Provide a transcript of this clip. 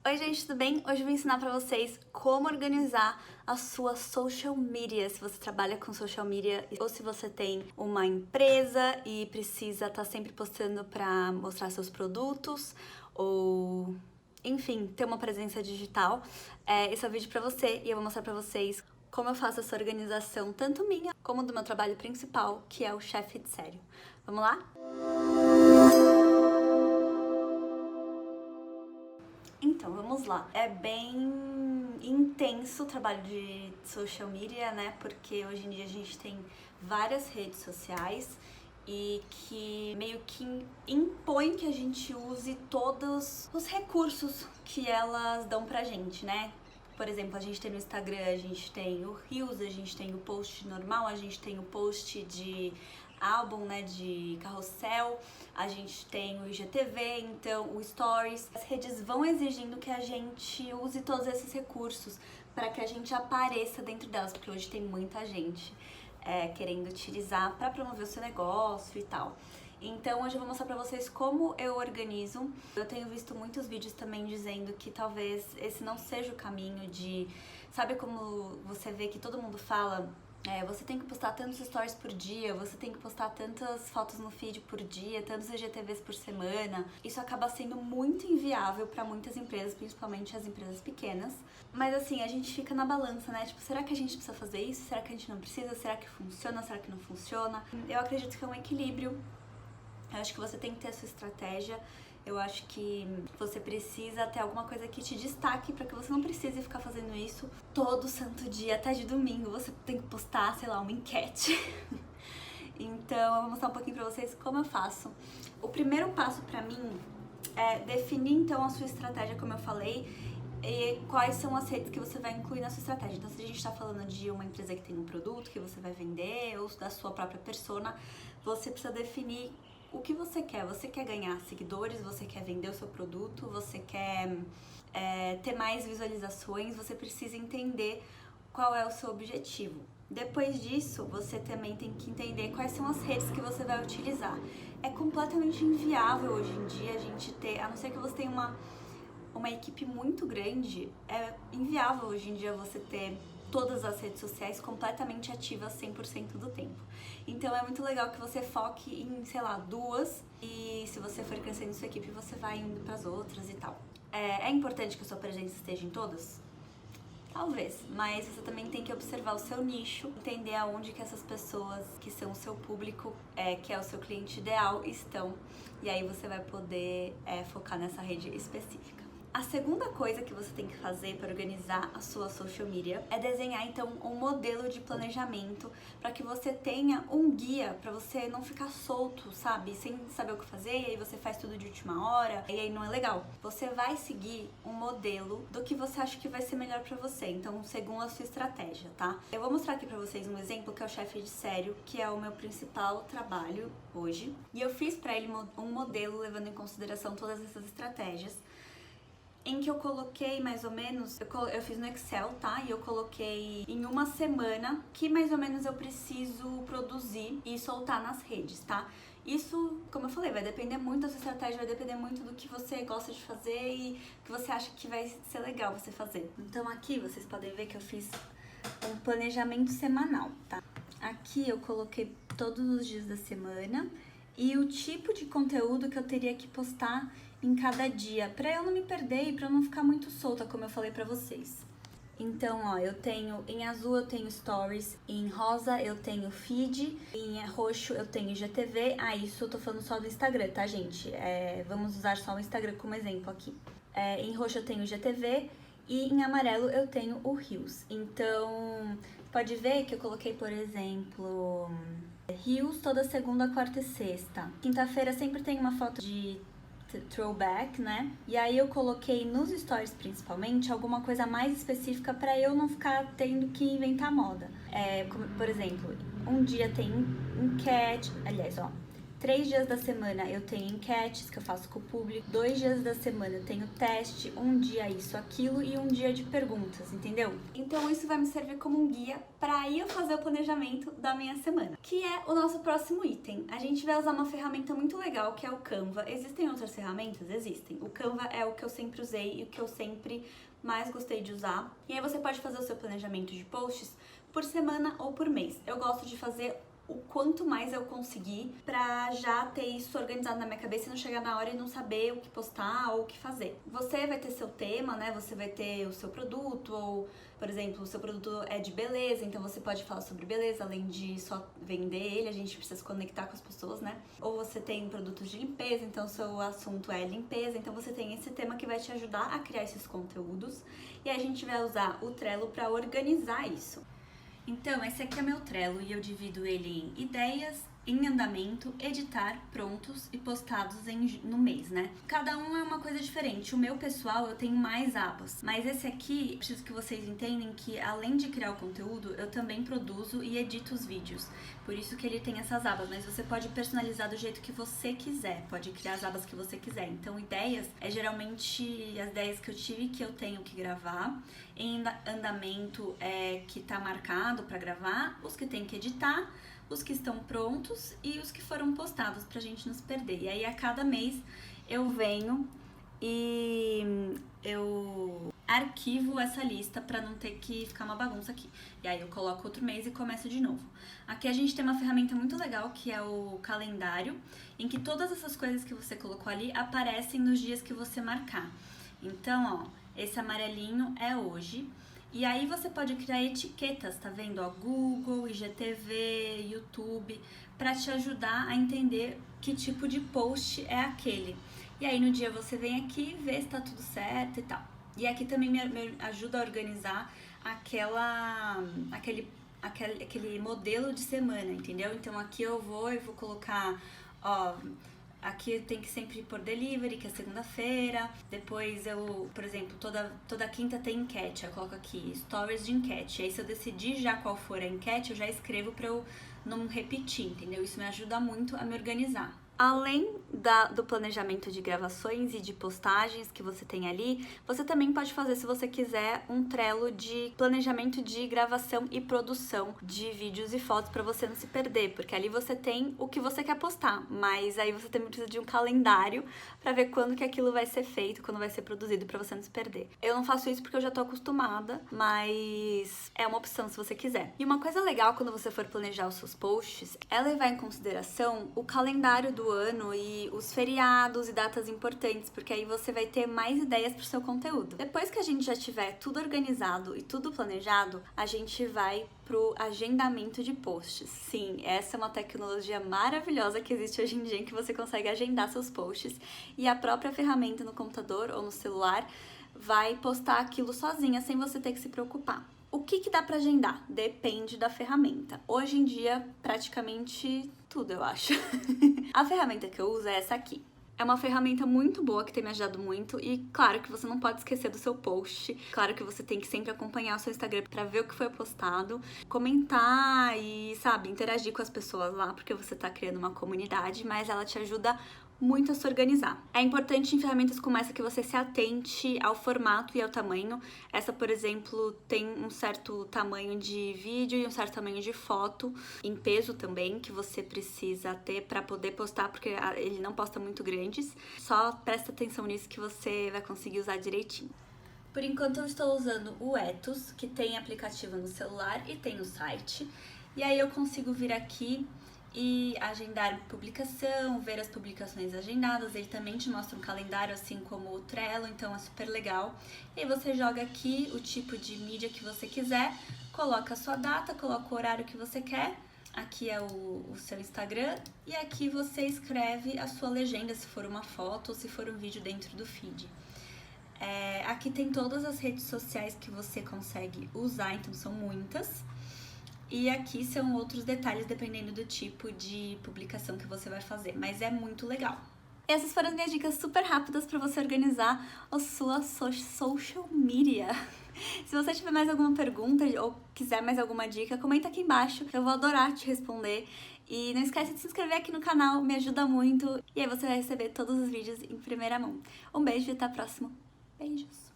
Oi gente, tudo bem? Hoje eu vou ensinar pra vocês como organizar a sua social media, se você trabalha com social media ou se você tem uma empresa e precisa estar sempre postando pra mostrar seus produtos ou, enfim, ter uma presença digital. Esse é o vídeo pra você e eu vou mostrar pra vocês como eu faço essa organização, tanto minha como do meu trabalho principal, que é o Chefe de Série. Vamos lá? Então, vamos lá. É bem intenso o trabalho de social media, né? Porque hoje em dia a gente tem várias redes sociais e que meio que impõe que a gente use todos os recursos que elas dão pra gente, né? Por exemplo, a gente tem no Instagram, a gente tem o Reels, a gente tem o post normal, a gente tem o post de álbum, né, de carrossel, a gente tem o IGTV, então o Stories. As redes vão exigindo que a gente use todos esses recursos para que a gente apareça dentro delas, porque hoje tem muita gente querendo utilizar para promover o seu negócio e tal. Então hoje eu vou mostrar pra vocês como eu organizo. Eu tenho visto muitos vídeos também dizendo que talvez esse não seja o caminho de... Sabe como você vê que todo mundo fala? Você tem que postar tantos stories por dia, você tem que postar tantas fotos no feed por dia, tantos IGTVs por semana. Isso acaba sendo muito inviável para muitas empresas, principalmente as empresas pequenas. Mas assim, a gente fica na balança, né? Tipo, será que a gente precisa fazer isso? Será que a gente não precisa? Será que funciona? Será que não funciona? Eu acredito que é um equilíbrio. Eu acho que você tem que ter a sua estratégia. Eu acho que você precisa ter alguma coisa que te destaque para que você não precise ficar fazendo isso todo santo dia, até de domingo. Você tem que postar, sei lá, uma enquete. Então, eu vou mostrar um pouquinho pra vocês como eu faço. O primeiro passo pra mim é definir, então, a sua estratégia, como eu falei, e quais são as redes que você vai incluir na sua estratégia. Então, se a gente tá falando de uma empresa que tem um produto que você vai vender ou da sua própria persona, você precisa definir o que você quer. Você quer ganhar seguidores, você quer vender o seu produto, você quer ter mais visualizações, você precisa entender qual é o seu objetivo. Depois disso, você também tem que entender quais são as redes que você vai utilizar. É completamente inviável hoje em dia a gente ter, a não ser que você tenha uma equipe muito grande, é inviável hoje em dia você ter todas as redes sociais completamente ativas 100% do tempo. Então é muito legal que você foque em, sei lá, duas, e se você for crescendo sua equipe, você vai indo para as outras e tal. É importante que a sua presença esteja em todas? Talvez, mas você também tem que observar o seu nicho, entender aonde que essas pessoas que são o seu público, que é o seu cliente ideal, estão, e aí você vai poder focar nessa rede específica. A segunda coisa que você tem que fazer para organizar a sua social media é desenhar então um modelo de planejamento para que você tenha um guia para você não ficar solto, sabe? Sem saber o que fazer, e aí você faz tudo de última hora, e aí não é legal. Você vai seguir um modelo do que você acha que vai ser melhor para você, então segundo a sua estratégia, tá? Eu vou mostrar aqui para vocês um exemplo que é o Chefe de Série, que é o meu principal trabalho hoje, e eu fiz para ele um modelo levando em consideração todas essas estratégias, em que eu coloquei mais ou menos, eu fiz no Excel, tá? E eu coloquei em uma semana que mais ou menos eu preciso produzir e soltar nas redes, tá? Isso, como eu falei, vai depender muito da sua estratégia, vai depender muito do que você gosta de fazer e que você acha que vai ser legal você fazer. Então aqui vocês podem ver que eu fiz um planejamento semanal, tá? Aqui eu coloquei todos os dias da semana e o tipo de conteúdo que eu teria que postar em cada dia, pra eu não me perder e pra eu não ficar muito solta, como eu falei pra vocês. Então, ó, eu tenho, em azul eu tenho stories, em rosa eu tenho feed, em roxo eu tenho IGTV. Isso eu tô falando só do Instagram, tá, gente? Vamos usar só o Instagram como exemplo aqui. Em roxo eu tenho IGTV e em amarelo eu tenho o Reels. Então, pode ver que eu coloquei, por exemplo, Reels toda segunda, quarta e sexta. Quinta-feira sempre tem uma foto de throwback, né? E aí eu coloquei nos stories principalmente alguma coisa mais específica para eu não ficar tendo que inventar moda. Como, por exemplo, um dia tem enquete, aliás, ó, 3 dias da semana eu tenho enquetes que eu faço com o público, 2 dias da semana eu tenho teste, um dia isso, aquilo e um dia de perguntas, entendeu? Então isso vai me servir como um guia para eu fazer o planejamento da minha semana, que é o nosso próximo item. A gente vai usar uma ferramenta muito legal que é o Canva. Existem outras ferramentas? Existem. O Canva é o que eu sempre usei e o que eu sempre mais gostei de usar. E aí você pode fazer o seu planejamento de posts por semana ou por mês. Eu gosto de fazer o quanto mais eu conseguir pra já ter isso organizado na minha cabeça e não chegar na hora e não saber o que postar ou o que fazer. Você vai ter seu tema, né? Você vai ter o seu produto ou, por exemplo, o seu produto é de beleza, então você pode falar sobre beleza, além de só vender ele, a gente precisa se conectar com as pessoas, né? Ou você tem produtos de limpeza, então o seu assunto é limpeza, então você tem esse tema que vai te ajudar a criar esses conteúdos e a gente vai usar o Trello para organizar isso. Então, esse aqui é meu Trello e eu divido ele em ideias, em andamento, editar, prontos e postados no mês, né? Cada um é uma coisa diferente. O meu pessoal, eu tenho mais abas. Mas esse aqui, preciso que vocês entendam que além de criar o conteúdo, eu também produzo e edito os vídeos. Por isso que ele tem essas abas, mas você pode personalizar do jeito que você quiser. Pode criar as abas que você quiser. Então, ideias é geralmente as ideias que eu tive que eu tenho que gravar. Em andamento é que tá marcado para gravar, os que tem que editar, os que estão prontos e os que foram postados pra gente não se perder. E aí a cada mês eu venho e eu arquivo essa lista pra não ter que ficar uma bagunça aqui. E aí eu coloco outro mês e começo de novo. Aqui a gente tem uma ferramenta muito legal que é o calendário, em que todas essas coisas que você colocou ali aparecem nos dias que você marcar. Então, ó, esse amarelinho é hoje. E aí você pode criar etiquetas, tá vendo? Ó, Google, IGTV, YouTube, para te ajudar a entender que tipo de post é aquele. E aí no dia você vem aqui, vê se tá tudo certo e tal. E aqui também me ajuda a organizar aquele modelo de semana, entendeu? Então aqui eu vou colocar, ó, aqui tem que sempre pôr delivery, que é segunda-feira. Depois eu, por exemplo, toda quinta tem enquete. Eu coloco aqui stories de enquete. Aí se eu decidir já qual for a enquete, eu já escrevo pra eu não repetir, entendeu? Isso me ajuda muito a me organizar. Além do planejamento de gravações e de postagens que você tem ali, você também pode fazer, se você quiser, um Trello de planejamento de gravação e produção de vídeos e fotos para você não se perder, porque ali você tem o que você quer postar, mas aí você também precisa de um calendário para ver quando que aquilo vai ser feito, quando vai ser produzido, para você não se perder. Eu não faço isso porque eu já tô acostumada, mas é uma opção se você quiser. E uma coisa legal quando você for planejar os seus posts é levar em consideração o calendário do ano e os feriados e datas importantes, porque aí você vai ter mais ideias pro seu conteúdo. Depois que a gente já tiver tudo organizado e tudo planejado, a gente vai pro agendamento de posts. Sim, essa é uma tecnologia maravilhosa que existe hoje em dia em que você consegue agendar seus posts e a própria ferramenta no computador ou no celular vai postar aquilo sozinha sem você ter que se preocupar. O que dá pra agendar? Depende da ferramenta. Hoje em dia, praticamente tudo, eu acho. A ferramenta que eu uso é essa aqui. É uma ferramenta muito boa que tem me ajudado muito e claro que você não pode esquecer do seu post. Claro que você tem que sempre acompanhar o seu Instagram pra ver o que foi postado, comentar e, sabe, interagir com as pessoas lá, porque você tá criando uma comunidade, mas ela te ajuda muito a se organizar. É importante em ferramentas como essa que você se atente ao formato e ao tamanho. Essa, por exemplo, tem um certo tamanho de vídeo e um certo tamanho de foto, em peso também, que você precisa ter para poder postar, porque ele não posta muito grandes. Só presta atenção nisso que você vai conseguir usar direitinho. Por enquanto eu estou usando o Etos, que tem aplicativo no celular e tem o site. E aí eu consigo vir aqui e agendar publicação, ver as publicações agendadas. Ele também te mostra um calendário, assim como o Trello, então é super legal. E aí você joga aqui o tipo de mídia que você quiser, coloca a sua data, coloca o horário que você quer. Aqui é o seu Instagram e aqui você escreve a sua legenda, se for uma foto ou se for um vídeo dentro do feed. Aqui tem todas as redes sociais que você consegue usar, então são muitas. E aqui são outros detalhes dependendo do tipo de publicação que você vai fazer, mas é muito legal. Essas foram as minhas dicas super rápidas para você organizar a sua social media. Se você tiver mais alguma pergunta ou quiser mais alguma dica, comenta aqui embaixo, eu vou adorar te responder. E não esquece de se inscrever aqui no canal, me ajuda muito. E aí você vai receber todos os vídeos em primeira mão. Um beijo e até o próximo. Beijos!